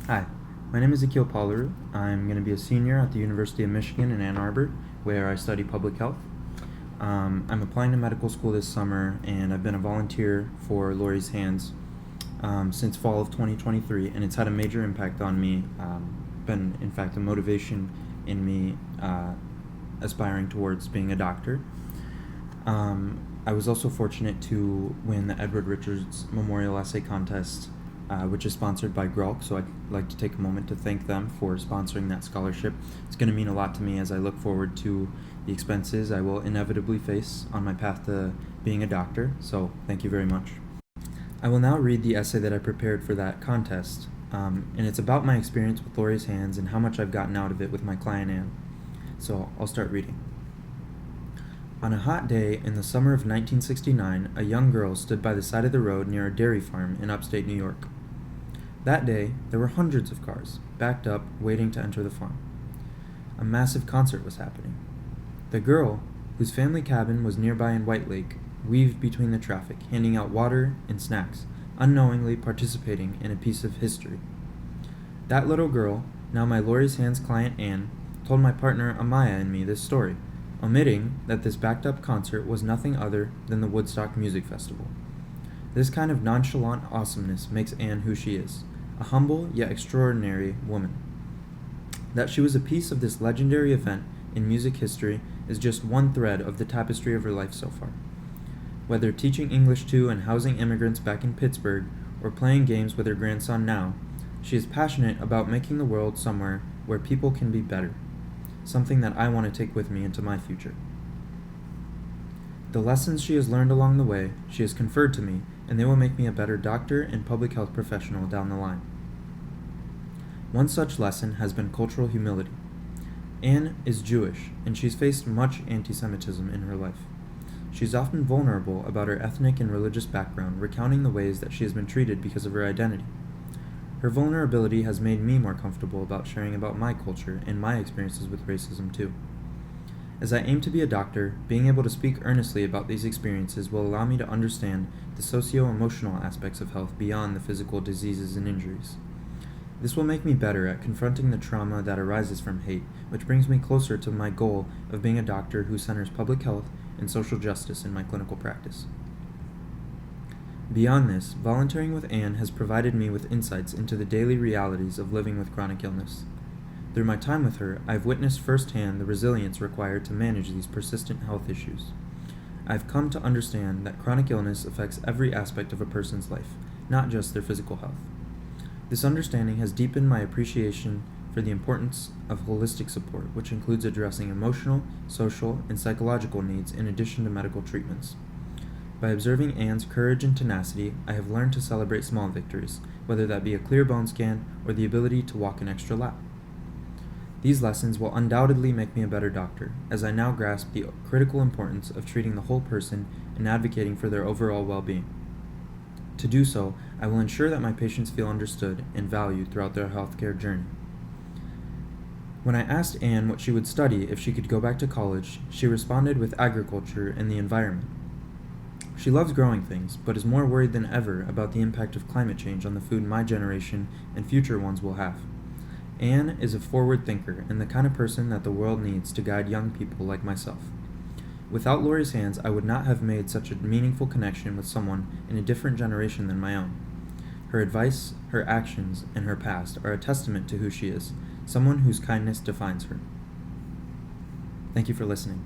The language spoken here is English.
Hi, my name is Akhil Paleru. I'm going to be a senior at the University of Michigan in Ann Arbor, where I study public health. I'm applying to medical school this summer, and I've been a volunteer for Lori's Hands since fall of 2023, and it's had a major impact on me. Been, in fact, a motivation in me aspiring towards being a doctor. I was also fortunate to win the Edward Richards Memorial Essay Contest, which is sponsored by Grolk, so I'd like to take a moment to thank them for sponsoring that scholarship. It's going to mean a lot to me as I look forward to the expenses I will inevitably face on my path to being a doctor, so thank you very much. I will now read the essay that I prepared for that contest, and it's about my experience with Lori's Hands and how much I've gotten out of it with my client Anne. So I'll start reading. On a hot day in the summer of 1969, a young girl stood by the side of the road near a dairy farm in upstate New York. That day, there were hundreds of cars, backed up, waiting to enter the farm. A massive concert was happening. The girl, whose family cabin was nearby in White Lake, weaved between the traffic, handing out water and snacks, unknowingly participating in a piece of history. That little girl, now my Lori's Hands client Anne, told my partner Amaya and me this story, omitting that this backed-up concert was nothing other than the Woodstock Music Festival. This kind of nonchalant awesomeness makes Anne who she is, a humble yet extraordinary woman. That she was a piece of this legendary event in music history is just one thread of the tapestry of her life so far. Whether teaching English to and housing immigrants back in Pittsburgh or playing games with her grandson now, she is passionate about making the world somewhere where people can be better, something that I want to take with me into my future. The lessons she has learned along the way, she has conferred to me, and they will make me a better doctor and public health professional down the line. One such lesson has been cultural humility. Anne is Jewish, and she's faced much anti-Semitism in her life. She's often vulnerable about her ethnic and religious background, recounting the ways that she has been treated because of her identity. Her vulnerability has made me more comfortable about sharing about my culture and my experiences with racism too. As I aim to be a doctor, being able to speak earnestly about these experiences will allow me to understand the socio-emotional aspects of health beyond the physical diseases and injuries. This will make me better at confronting the trauma that arises from hate, which brings me closer to my goal of being a doctor who centers public health and social justice in my clinical practice. Beyond this, volunteering with Anne has provided me with insights into the daily realities of living with chronic illness. Through my time with her, I've witnessed firsthand the resilience required to manage these persistent health issues. I've come to understand that chronic illness affects every aspect of a person's life, not just their physical health. This understanding has deepened my appreciation for the importance of holistic support, which includes addressing emotional, social, and psychological needs in addition to medical treatments. By observing Anne's courage and tenacity, I have learned to celebrate small victories, whether that be a clear bone scan or the ability to walk an extra lap. These lessons will undoubtedly make me a better doctor, as I now grasp the critical importance of treating the whole person and advocating for their overall well-being. To do so, I will ensure that my patients feel understood and valued throughout their healthcare journey. When I asked Anne what she would study if she could go back to college, she responded with agriculture and the environment. She loves growing things, but is more worried than ever about the impact of climate change on the food my generation and future ones will have. Anne is a forward thinker and the kind of person that the world needs to guide young people like myself. Without Lori's Hands, I would not have made such a meaningful connection with someone in a different generation than my own. Her advice, her actions, and her past are a testament to who she is, someone whose kindness defines her. Thank you for listening.